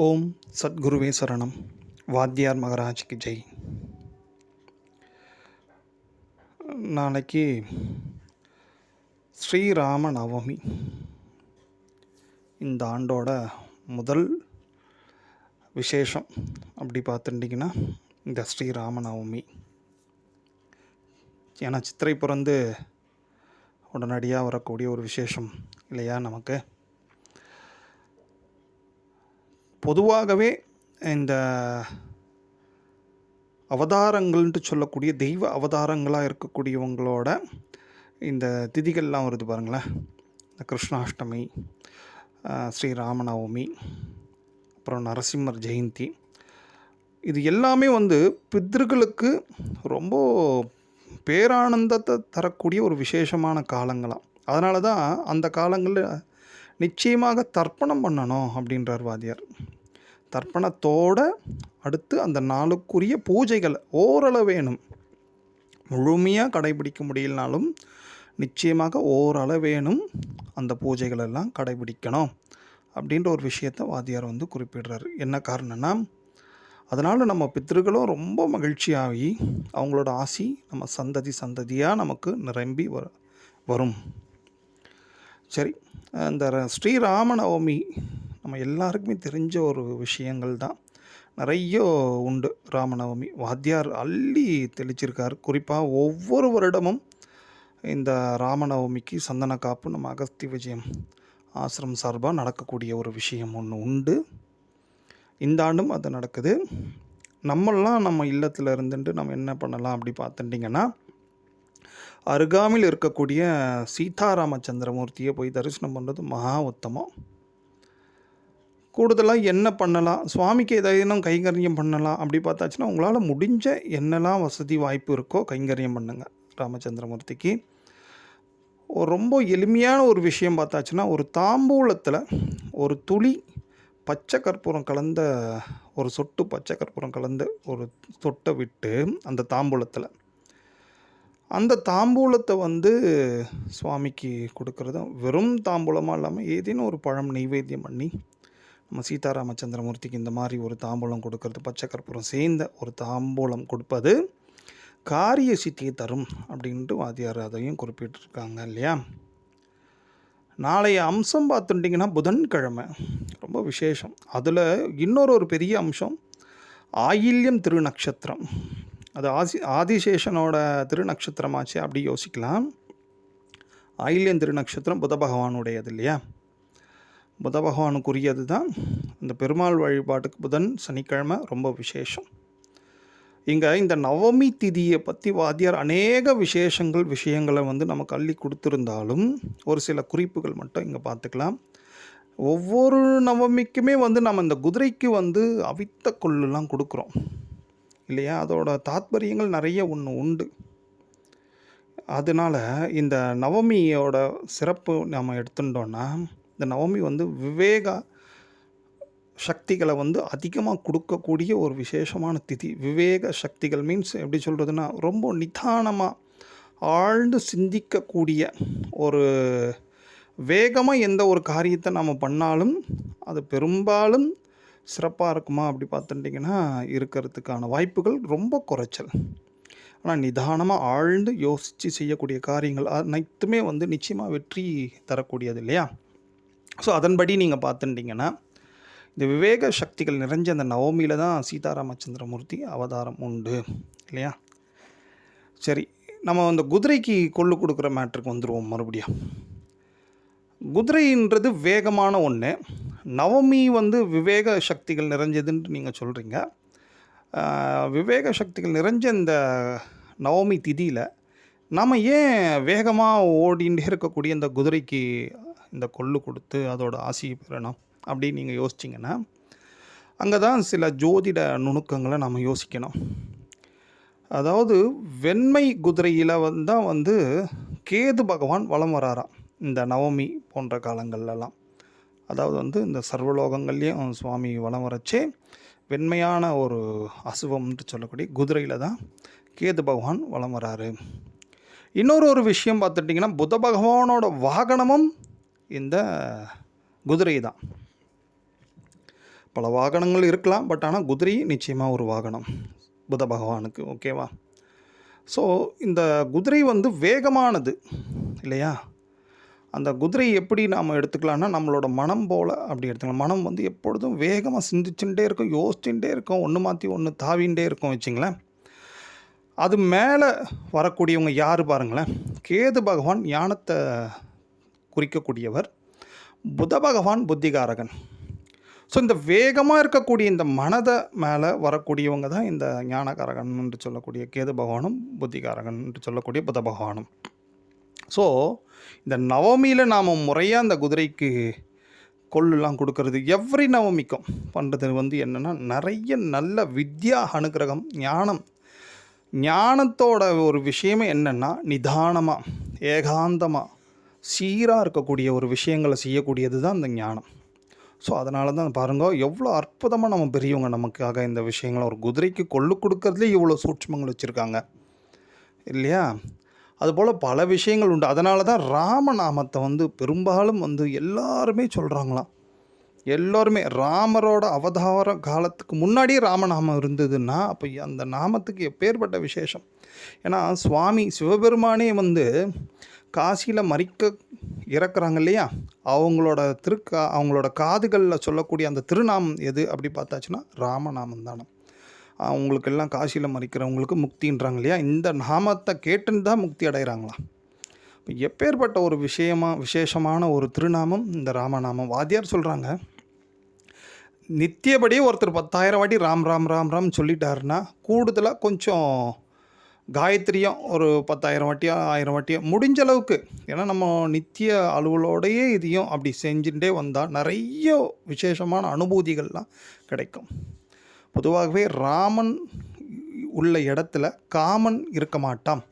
ஓம் சத்குருவே சரணம். வாத்தியார் மகராஜ்க்கு ஜெய். நாளைக்கு ஸ்ரீராம நவமி. இந்த ஆண்டோட முதல் விசேஷம் அப்படி பார்த்துட்டிங்கன்னா இந்த ஸ்ரீராம நவமி. ஏன்னா சித்திரை பிறந்து உடனடியாக வரக்கூடிய ஒரு விசேஷம் இல்லையா? நமக்கு பொதுவாகவே இந்த அவதாரங்கள்ன்ட்டு சொல்லக்கூடிய தெய்வ அவதாரங்களாக இருக்கக்கூடியவங்களோட இந்த திதிகள்லாம் வருது பாருங்களேன். இந்த கிருஷ்ணாஷ்டமி, ஸ்ரீராமநவமி, அப்புறம் நரசிம்மர் ஜெயந்தி, இது எல்லாமே பித்ருக்களுக்கு ரொம்ப பேரானந்தத்தை தரக்கூடிய ஒரு விசேஷமான காலங்களாம். அதனால தான் அந்த காலங்களில் நிச்சயமாக தர்ப்பணம் பண்ணணும் அப்படின்றார் வாத்தியார். தர்ப்பணத்தோடு அடுத்து அந்த நாளுக்குரிய பூஜைகள் ஓரளவேனும், முழுமையாக கடைபிடிக்க முடியலனாலும் நிச்சயமாக ஓரளவேனும் அந்த பூஜைகளெல்லாம் கடைபிடிக்கணும் அப்படின்ற ஒரு விஷயத்தை வாத்தியார் குறிப்பிடுறாரு. என்ன காரணம்னா, அதனால் நம்ம பித்ருக்களும் ரொம்ப மகிழ்ச்சியாகி அவங்களோட ஆசி நம்ம சந்ததியாக நமக்கு நிரம்பி வரும். சரி, இந்த ஸ்ரீராமநவமி நம்ம எல்லாருக்குமே தெரிஞ்ச ஒரு விஷயங்கள் தான், நிறைய உண்டு. ராமநவமி வாத்தியார் அள்ளி தெளிச்சிருக்கார். குறிப்பாக ஒவ்வொரு வருடமும் இந்த ராமநவமிக்கு சந்தன காப்பு நம்ம அகஸ்தி விஜயம் ஆசிரம் சார்பாக நடக்கக்கூடிய ஒரு விஷயம் ஒன்று உண்டு. இந்த ஆண்டும் அது நடக்குது. நம்ம இல்லத்தில் இருந்துட்டு நம்ம என்ன பண்ணலாம் அப்படி பார்த்துட்டிங்கன்னா, அருகாமையில் இருக்கக்கூடிய சீதாராமச்சந்திரமூர்த்தியை போய் தரிசனம் பண்ணுறது மகா உத்தமம். கூடுதலாக என்ன பண்ணலாம், சுவாமிக்கு ஏதாவது கைங்கரியம் பண்ணலாம் அப்படி பார்த்தாச்சுன்னா, உங்களால் முடிஞ்ச என்னெல்லாம் வசதி வாய்ப்பு இருக்கோ கைங்கரியம் பண்ணுங்கள் ராமச்சந்திரமூர்த்திக்கு. ரொம்ப எளிமையான ஒரு விஷயம் பார்த்தாச்சுன்னா, ஒரு தாம்பூலத்தில் ஒரு துளி பச்சை கற்பூரம் கலந்த ஒரு சொட்டு பச்சை கற்பூரம் கலந்த ஒரு சொட்டை விட்டு அந்த தாம்பூலத்தை சுவாமிக்கு கொடுக்குறது. வெறும் தாம்பூலமாக இல்லாமல் ஏதேனும் ஒரு பழம் நெய்வேத்தியம் பண்ணி நம்ம சீதாராமச்சந்திரமூர்த்திக்கு இந்த மாதிரி ஒரு தாம்பூலம் கொடுக்கறது, பச்சை கற்பூரம் சேர்ந்த ஒரு தாம்பூலம் கொடுப்பது காரிய சித்தியை தரும் அப்படின்ட்டு வாத்தியார் அதையும் குறிப்பிட்டிருக்காங்க இல்லையா? நாளைய அம்சம் பார்த்துட்டிங்கன்னா புதன்கிழமை ரொம்ப விசேஷம். அதில் இன்னொரு பெரிய அம்சம் ஆயில்யம் திருநக்ஷத்திரம். அது ஆதிசேஷனோட திருநக்ஷத்திரமாச்சு அப்படி யோசிக்கலாம். ஆயில்யம் திருநக்ஷத்திரம் புத பகவானுடையது இல்லையா? புத பகவானுக்குரியது தான். இந்த பெருமாள் வழிபாட்டுக்கு புதன் சனிக்கிழமை ரொம்ப விசேஷம். இங்கே இந்த நவமி திதியை பற்றி வாத்தியார் அநேக விஷயங்களை நமக்கு அள்ளி கொடுத்துருந்தாலும் ஒரு சில குறிப்புகள் மட்டும் இங்கே பார்த்துக்கலாம். ஒவ்வொரு நவமிக்குமே நம்ம இந்த குதிரைக்கு அவித்த கொள்ளுலாம் கொடுக்குறோம் இல்லையா? அதோட தாத்பரியங்கள் நிறைய உண்டு. அதனால் இந்த நவமியோட சிறப்பு நம்ம எடுத்துட்டோன்னா, இந்த நவமி விவேக சக்திகளை அதிகமாக கொடுக்கக்கூடிய ஒரு விசேஷமான திதி. விவேக சக்திகள் மீன்ஸ் எப்படி சொல்கிறதுனா, ரொம்ப நிதானமாக ஆழ்ந்து சிந்திக்கக்கூடிய ஒரு வேகமாக எந்த ஒரு காரியத்தை நம்ம பண்ணாலும் அது பெரும்பாலும் சிறப்பாக இருக்குமா அப்படி பார்த்துட்டிங்கன்னா இருக்கிறதுக்கான வாய்ப்புகள் ரொம்ப குறைச்சல். ஆனால் நிதானமாக ஆழ்ந்து யோசித்து செய்யக்கூடிய காரியங்கள் அனைத்துமே நிச்சயமாக வெற்றி தரக்கூடியது இல்லையா? ஸோ அதன்படி நீங்கள் பார்த்துட்டிங்கன்னா இந்த விவேக சக்திகள் நிறைஞ்ச அந்த நவமியில் தான் சீதாராமச்சந்திரமூர்த்தி அவதாரம் உண்டு இல்லையா? சரி, நம்ம அந்த குதிரைக்கு கொள்ளு கொடுக்குற மேட்ருக்கு வந்துடுவோம் மறுபடியும். குதிரைன்றது வேகமான ஒன்று. நவமி விவேக சக்திகள் நிறைஞ்சதுன்ட்டு நீங்கள் சொல்கிறீங்க. விவேக சக்திகள் நிறைஞ்ச இந்த நவமி திதியில் நம்ம ஏன் வேகமாக ஓடிண்டே இருக்கக்கூடிய இந்த குதிரைக்கு இந்த கொள்ளு கொடுத்து அதோட ஆசியை பெறணும் அப்படின்னு நீங்கள் யோசிச்சிங்கன்னா, அங்கே தான் சில ஜோதிட நுணுக்கங்களை நம்ம யோசிக்கணும். அதாவது வெண்மை குதிரையில் தான் கேது பகவான் வலம் வராராம் இந்த நவமி போன்ற காலங்கள்லாம். அதாவது இந்த சர்வலோகங்கள்லேயும் சுவாமி வலம் வரச்சே வெண்மையான ஒரு அசுவம்னு சொல்லக்கூடிய குதிரையில் தான் கேது பகவான் வலம் வராரு. இன்னொரு விஷயம் பார்த்துட்டிங்கன்னா, புத பகவானோட வாகனமும் இந்த குதிரை தான். பல வாகனங்கள் இருக்கலாம். பட் ஆனால் குதிரை நிச்சயமாக ஒரு வாகனம் புத பகவானுக்கு. ஓகேவா? ஸோ இந்த குதிரை வந்து வேகமானது இல்லையா? அந்த குதிரை எப்படி நாம் எடுத்துக்கலாம்னா, நம்மளோட மனம் போல் அப்படி எடுத்துக்கலாம். மனம் வந்து எப்பொழுதும் வேகமாக சிந்திச்சுட்டே இருக்கும், யோசிச்சுட்டே இருக்கும், ஒன்று மாற்றி ஒன்று தாவிண்டே இருக்கும் வச்சுங்களேன். அது மேலே வரக்கூடியவங்க யார் பாருங்களேன். கேது பகவான் ஞானத்தை குறிக்கக்கூடியவர், புத பகவான் புத்திகாரகன். ஸோ இந்த வேகமாக இருக்கக்கூடிய இந்த மனதை மேலே வரக்கூடியவங்க தான் இந்த ஞானகாரகன் என்று சொல்லக்கூடிய கேது பகவானும், புத்திகாரகன் என்று சொல்லக்கூடிய புத பகவானும். ஸோ இந்த நவமியில் நாம் முறையாக அந்த குதிரைக்கு கொள்ளுலாம் கொடுக்கறது எவ்ரி நவமிக்கும் பண்ணுறது வந்து என்னென்னா, நிறைய நல்ல வித்யா அனுகிரகம், ஞானத்தோட ஒரு விஷயமே என்னென்னா, நிதானமாக ஏகாந்தமாக சீராக இருக்கக்கூடிய ஒரு விஷயங்களை செய்யக்கூடியது தான் இந்த ஞானம். ஸோ அதனால தான் பாருங்க, எவ்வளோ அற்புதமாக நம்ம பெரியவங்க நமக்காக இந்த விஷயங்களை ஒரு குதிரைக்கு கொள்ளு கொடுக்கறதுலேயே இவ்வளோ சூட்சமங்கள் வச்சுருக்காங்க இல்லையா? அதுபோல் பல விஷயங்கள் உண்டு. அதனால தான் ராமநாமத்தை வந்து பெரும்பாலும் வந்து எல்லாருமே சொல்கிறாங்களாம். எல்லோருமே ராமரோட அவதார காலத்துக்கு முன்னாடியே ராமநாமம் இருந்ததுன்னா அப்போ அந்த நாமத்துக்கு எப்பேற்பட்ட விசேஷம். ஏன்னா சுவாமி சிவபெருமானே வந்து காசியில் மறிக்க இறக்குறாங்க இல்லையா, அவங்களோட காதுகளில் சொல்லக்கூடிய அந்த திருநாமம் எது அப்படி பார்த்தாச்சுன்னா ராமநாமம் தானே. அவங்களுக்கெல்லாம் காசியில் மறிக்கிறவங்களுக்கு முக்தின்றாங்க இல்லையா, இந்த நாமத்தை கேட்டுன்னு தான் முக்தி அடைகிறாங்களாம். இப்போ எப்பேற்பட்ட ஒரு விசேஷமான ஒரு திருநாமம் இந்த ராமநாமம். வாத்தியார் சொல்கிறாங்க, நித்தியபடியே ஒருத்தர் 10,000 வாட்டி ராம் ராம் ராம் ராம் சொல்லிட்டாருன்னா, கூடுதலாக கொஞ்சம் காயத்ரியும் ஒரு 10,000 வாட்டியோ 1000 வாட்டியோ முடிஞ்ச அளவுக்கு, ஏன்னா நம்ம நித்திய அலுவலோடையே இதையும் அப்படி செஞ்சுட்டே வந்தால் நிறைய விசேஷமான அனுபூதிகள்லாம் கிடைக்கும். பொதுவாகவே ராமன் உள்ள இடத்துல காமன் இருக்க மாட்டான்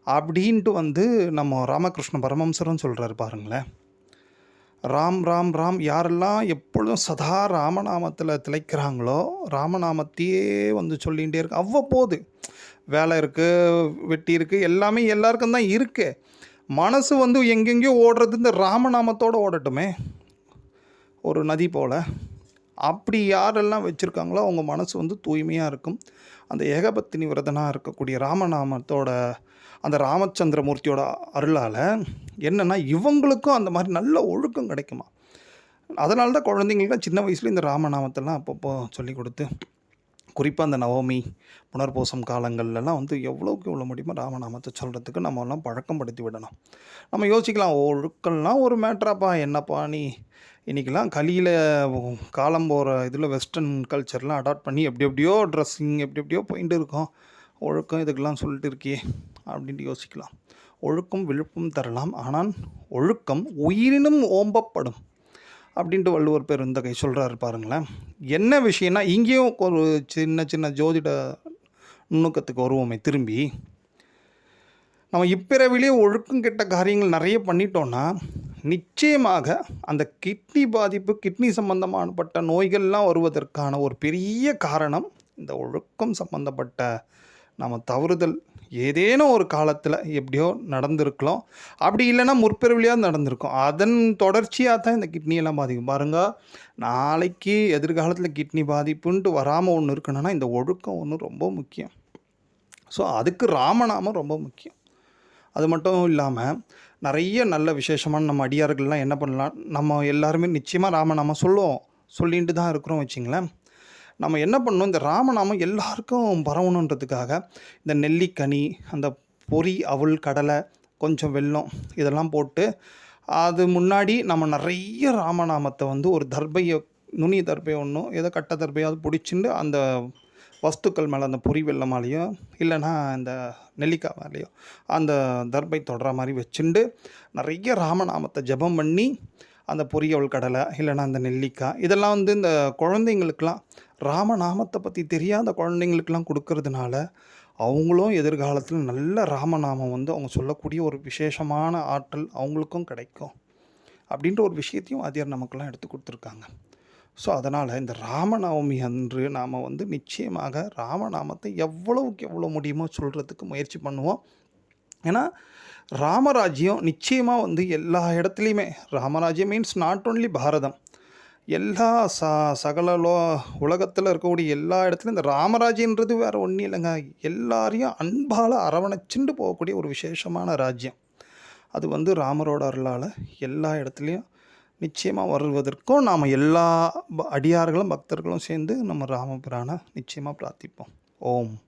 அப்படின்ட்டு வந்து நம்ம ராமகிருஷ்ண பரமஹம்சரும் சொல்கிறார் பாருங்களேன். ராம் ராம் ராம் யாரெல்லாம் எப்பொழுதும் சதா ராமநாமத்தில் திளைக்கிறாங்களோ, ராமநாமத்தையே வந்து சொல்லிகிட்டே இருக்கு. அவ்வப்போது வேலை இருக்குது, வெட்டி இருக்குது, எல்லாமே எல்லாருக்கும் தான் இருக்குது. மனசு வந்து எங்கெங்கேயோ ஓடுறது இந்த ராமநாமத்தோடு ஓடட்டுமே, ஒரு நதி போல். அப்படி யாரெல்லாம் வச்சுருக்காங்களோ அவங்க மனசு வந்து தூய்மையாக இருக்கும். அந்த ஏகபத்தினி விரதனாக இருக்கக்கூடிய ராமநாமத்தோட அந்த ராமச்சந்திரமூர்த்தியோட அருளால் என்னென்னா இவங்களுக்கும் அந்த மாதிரி நல்ல ஒழுக்கம் கிடைக்குமா. அதனால தான் குழந்தைங்களுக்கு சின்ன வயசுல இந்த ராமநாமத்தெல்லாம் அப்பப்போ சொல்லி கொடுத்து, குறிப்பாக அந்த நவமி புனர்பூசம் காலங்கள்லாம் வந்து எவ்வளோக்கு எவ்வளோ முடியுமோ ராமநாமத்தை சொல்கிறதுக்கு நம்மலாம் பழக்கம் படுத்தி விடணும். நம்ம யோசிக்கலாம், ஒழுக்கம்லாம் ஒரு மேட்ராப்பா, என்னப்பா நீ இன்றைக்கெலாம் கலியில் காலம் போகிற இதில் வெஸ்டர்ன் கல்ச்சர்லாம் அடாப்ட் பண்ணி எப்படியோ ட்ரெஸ்ஸிங் எப்படியோ போயிட்டு இருக்கோம், ஒழுக்கம் இதுக்கெல்லாம் சொல்லிட்டு இருக்கியே அப்படின்ட்டு யோசிக்கலாம். ஒழுக்கம் விழுப்பும் தரலாம், ஆனால் ஒழுக்கம் உயிரினும் ஓம்பப்படும் அப்படின்ட்டு வள்ளுவர் பெருந்தகை சொல்கிறாரு பாருங்களேன். என்ன விஷயம்னா, இங்கேயும் ஒரு சின்ன ஜோதிட நுணுக்கத்துக்கு வருவோமே திரும்பி. நம்ம இப்பிறவிலேயே ஒழுக்கம் கெட்ட காரியங்கள் நிறைய பண்ணிட்டோன்னா நிச்சயமாக அந்த கிட்னி பாதிப்பு, கிட்னி சம்பந்தமானப்பட்ட நோய்கள்லாம் வருவதற்கான ஒரு பெரிய காரணம் இந்த ஒழுக்கம் சம்பந்தப்பட்ட நம்ம தவறுதல் ஏதேனும் ஒரு காலத்தில் எப்படியோ நடந்திருக்கலாம். அப்படி இல்லைன்னா முற்பிறவிலையாக நடந்திருக்கும். அதன் தொடர்ச்சியாக தான் இந்த கிட்னியெல்லாம் பாதிக்கும். பாருங்க, நாளைக்கு எதிர்காலத்தில் கிட்னி பாதிப்புன்ட்டு வராமல் ஒன்று இருக்கணும்னா இந்த ஒழுக்கம் ஒன்று ரொம்ப முக்கியம். ஸோ அதுக்கு ராமநாமம் ரொம்ப முக்கியம். அது மட்டும் இல்லாமல் நிறைய நல்ல விசேஷமான நம்ம அடியார்கள்லாம் என்ன பண்ணலாம், நம்ம எல்லாருமே நிச்சயமாக ராமநாமம் சொல்லிட்டு தான் இருக்கிறோம் வச்சிங்களேன். நம்ம என்ன பண்ணணும், இந்த ராமநாமம் எல்லாருக்கும் பரவணுன்றதுக்காக இந்த நெல்லிக்கனி, அந்த பொரி, அவல், கடலை, கொஞ்சம் வெல்லம் இதெல்லாம் போட்டு அது முன்னாடி நம்ம நிறைய ராமநாமத்தை வந்து ஒரு தர்பையை, நுனி தர்பை ஒன்றும் ஏதோ கட்ட தர்பையாவது பிடிச்சிட்டு அந்த வஸ்துக்கள் மேலே, அந்த பொரி வெல்லம் மேலேயோ இல்லைன்னா இந்த நெல்லிக்காய் மேலேயோ அந்த தர்பை தொடர மாதிரி வச்சுண்டு நிறைய ராமநாமத்தை ஜபம் பண்ணி அந்த பொரியவள் கடலை இல்லைன்னா அந்த நெல்லிக்காய் இதெல்லாம் வந்து இந்த குழந்தைங்களுக்கெலாம், ராமநாமத்தை பற்றி தெரியாத குழந்தைங்களுக்கெல்லாம் கொடுக்கறதுனால அவங்களும் எதிர்காலத்தில் நல்ல ராமநாமம் வந்து அவங்க சொல்லக்கூடிய ஒரு விசேஷமான ஆற்றல் அவங்களுக்கும் கிடைக்கும் அப்படின்ற ஒரு விஷயத்தையும் ஆதியார் நமக்கெல்லாம் எடுத்து கொடுத்துருக்காங்க. ஸோ அதனால் இந்த ராமநவமி அன்று நாம் வந்து நிச்சயமாக ராமநாமத்தை எவ்வளவுக்கு எவ்வளோ முடியுமோ சொல்கிறதுக்கு முயற்சி பண்ணுவோம். ஏன்னா ராமராஜ்யம் நிச்சயமாக வந்து எல்லா இடத்துலையுமே, ராமராஜ்யம் மீன்ஸ் நாட் ஓன்லி பாரதம், எல்லா சகல உலகத்தில் இருக்கக்கூடிய எல்லா இடத்துலையும் இந்த ராமராஜ்யன்றது வேறு ஒன்றும் இல்லைங்க. எல்லாரையும் அன்பால் அரவணைச்சுண்டு போகக்கூடிய ஒரு விசேஷமான ராஜ்யம். அது வந்து ராமரோட அருளால் எல்லா இடத்துலையும் நிச்சயமாக வருவதற்கும் நாம் எல்லா அடியார்களும் பக்தர்களும் சேர்ந்து நம்ம ராமபிரானை நிச்சயமாக பிரார்த்திப்போம். ஓம்.